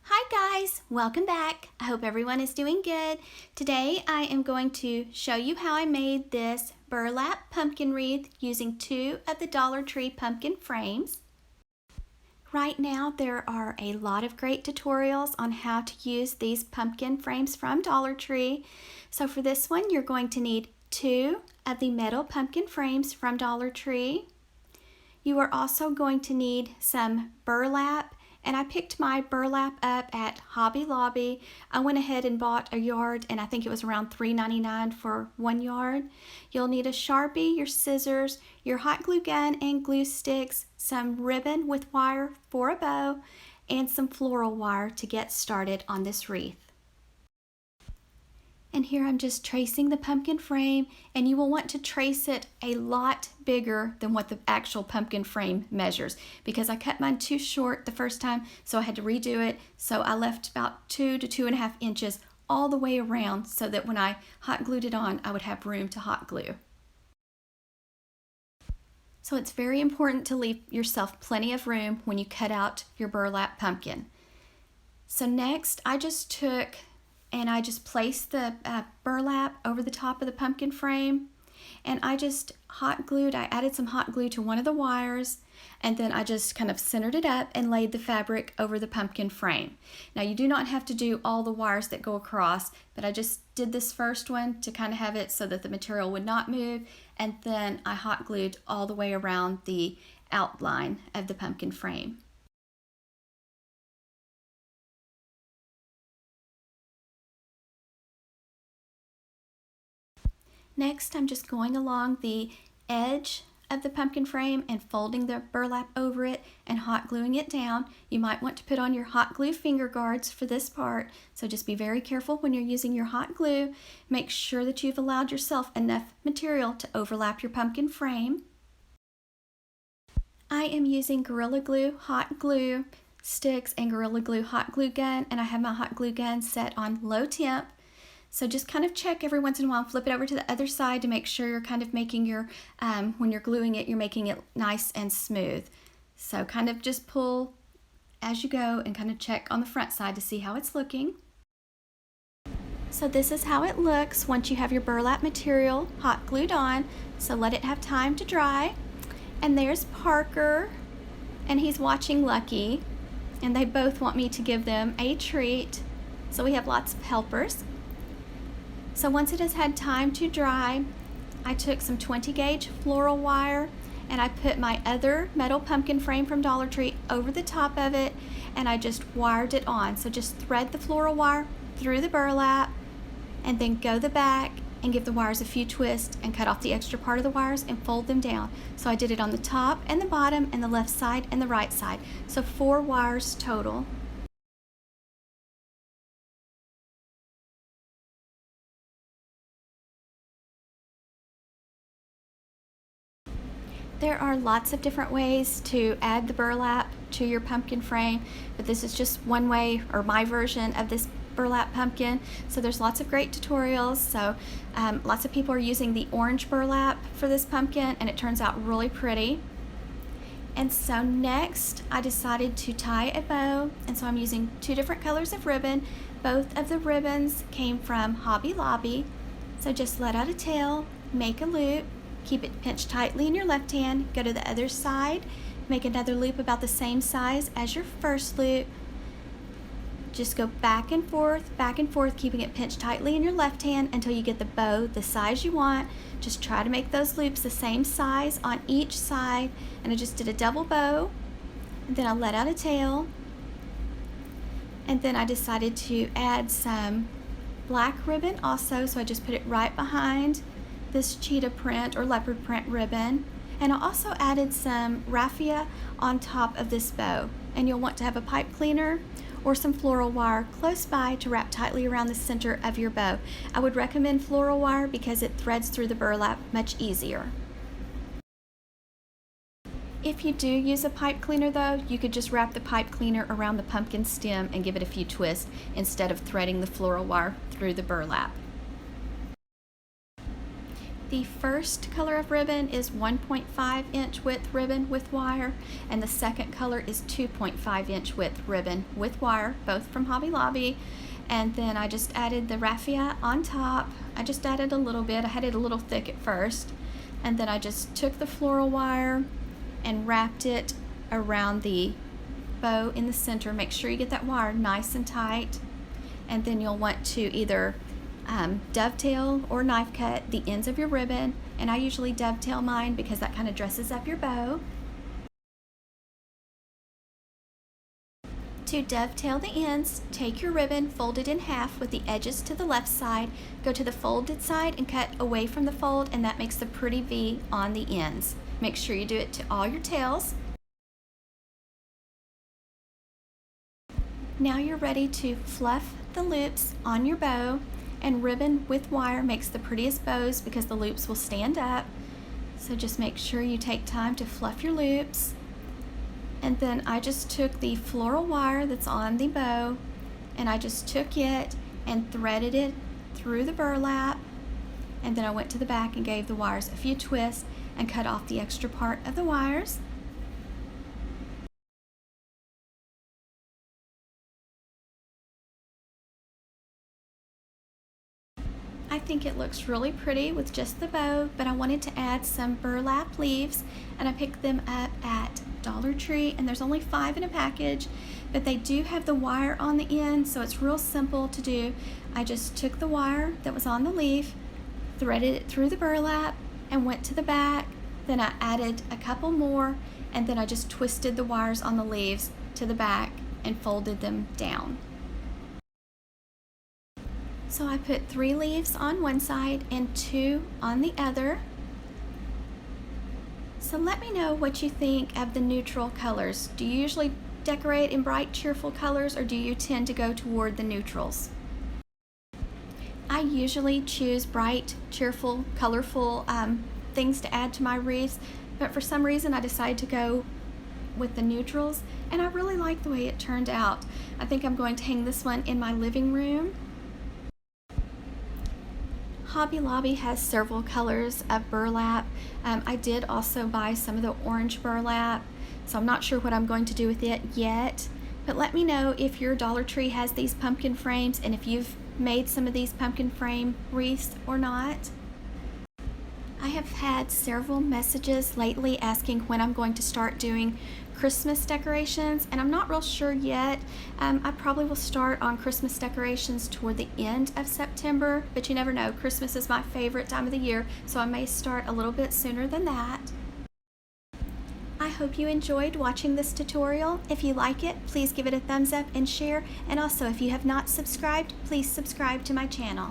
Hi guys, welcome back. I hope everyone is doing good. Today I am going to show you how I made this burlap pumpkin wreath using 2 of the Dollar Tree pumpkin frames. Right now there are a lot of great tutorials on how to use these pumpkin frames from Dollar Tree. So for this one you're going to need 2 of the metal pumpkin frames from Dollar Tree. You are also going to need some burlap. And I picked my burlap up at Hobby Lobby. I went ahead and bought a yard, and I think it was around $3.99 for 1 yard. You'll need a Sharpie, your scissors, your hot glue gun and glue sticks, some ribbon with wire for a bow, and some floral wire to get started on this wreath. And here I'm just tracing the pumpkin frame, and you will want to trace it a lot bigger than what the actual pumpkin frame measures, because I cut mine too short the first time, so I had to redo it. So I left about 2 to 2.5 inches all the way around so that when I hot glued it on, I would have room to hot glue. So it's very important to leave yourself plenty of room when you cut out your burlap pumpkin. So next I just took and I just placed the burlap over the top of the pumpkin frame, and I just hot glued. I added some hot glue to one of the wires, and then I just kind of centered it up and laid the fabric over the pumpkin frame. Now you do not have to do all the wires that go across, but I just did this first one to kind of have it so that the material would not move, and then I hot glued all the way around the outline of the pumpkin frame. Next, I'm just going along the edge of the pumpkin frame and folding the burlap over it and hot gluing it down. You might want to put on your hot glue finger guards for this part, so just be very careful when you're using your hot glue. Make sure that you've allowed yourself enough material to overlap your pumpkin frame. I am using Gorilla Glue hot glue sticks and Gorilla Glue hot glue gun, and I have my hot glue gun set on low temp. So just kind of check every once in a while, flip it over to the other side to make sure you're kind of making your, when you're gluing it, you're making it nice and smooth. So kind of just pull as you go and kind of check on the front side to see how it's looking. So this is how it looks once you have your burlap material hot glued on. So let it have time to dry. And there's Parker, and he's watching Lucky, and they both want me to give them a treat. So we have lots of helpers. So once it has had time to dry, I took some 20 gauge floral wire and I put my other metal pumpkin frame from Dollar Tree over the top of it, and I just wired it on. So just thread the floral wire through the burlap and then go the back and give the wires a few twists and cut off the extra part of the wires and fold them down. So I did it on the top and the bottom and the left side and the right side. So 4 wires total. There are lots of different ways to add the burlap to your pumpkin frame, but this is just one way, or my version of this burlap pumpkin. So there's lots of great tutorials. So lots of people are using the orange burlap for this pumpkin, and it turns out really pretty. And so next I decided to tie a bow, and so I'm using 2 different colors of ribbon. Both of the ribbons came from Hobby Lobby. So just let out a tail, make a loop, keep it pinched tightly in your left hand, go to the other side, make another loop about the same size as your first loop. Just go back and forth, keeping it pinched tightly in your left hand until you get the bow the size you want. Just try to make those loops the same size on each side. And I just did a double bow, and then I let out a tail, and then I decided to add some black ribbon also, so I just put it right behind this cheetah print or leopard print ribbon, and I also added some raffia on top of this bow. And you'll want to have a pipe cleaner or some floral wire close by to wrap tightly around the center of your bow. I would recommend floral wire because it threads through the burlap much easier. If you do use a pipe cleaner though, you could just wrap the pipe cleaner around the pumpkin stem and give it a few twists instead of threading the floral wire through the burlap. The first color of ribbon is 1.5 inch width ribbon with wire, and the second color is 2.5 inch width ribbon with wire, both from Hobby Lobby. And then I just added the raffia on top. I just added a little bit. I had it a little thick at first. And then I just took the floral wire and wrapped it around the bow in the center. Make sure you get that wire nice and tight. And then you'll want to either dovetail or knife cut the ends of your ribbon, and I usually dovetail mine because that kind of dresses up your bow. To dovetail the ends, take your ribbon, fold it in half with the edges to the left side, go to the folded side and cut away from the fold, and that makes the pretty V on the ends. Make sure you do it to all your tails. Now you're ready to fluff the loops on your bow, and ribbon with wire makes the prettiest bows because the loops will stand up. So just make sure you take time to fluff your loops. And then I just took the floral wire that's on the bow, and I just took it and threaded it through the burlap, and then I went to the back and gave the wires a few twists and cut off the extra part of the wires. I think it looks really pretty with just the bow, but I wanted to add some burlap leaves, and I picked them up at Dollar Tree, and there's only 5 in a package, but they do have the wire on the end, so it's real simple to do. I just took the wire that was on the leaf, threaded it through the burlap, and went to the back. Then I added a couple more, and then I just twisted the wires on the leaves to the back and folded them down. So I put 3 leaves on one side and 2 on the other. So let me know what you think of the neutral colors. Do you usually decorate in bright, cheerful colors, or do you tend to go toward the neutrals? I usually choose bright, cheerful, colorful things to add to my wreaths, but for some reason I decided to go with the neutrals, and I really like the way it turned out. I think I'm going to hang this one in my living room. Hobby Lobby has several colors of burlap. I did also buy some of the orange burlap, so I'm not sure what I'm going to do with it yet, but let me know if your Dollar Tree has these pumpkin frames and if you've made some of these pumpkin frame wreaths or not. I have had several messages lately asking when I'm going to start doing Christmas decorations, and I'm not real sure yet. I probably will start on Christmas decorations toward the end of September, but you never know. Christmas is my favorite time of the year, so I may start a little bit sooner than that. I hope you enjoyed watching this tutorial. If you like it, please give it a thumbs up and share, and also if you have not subscribed, please subscribe to my channel.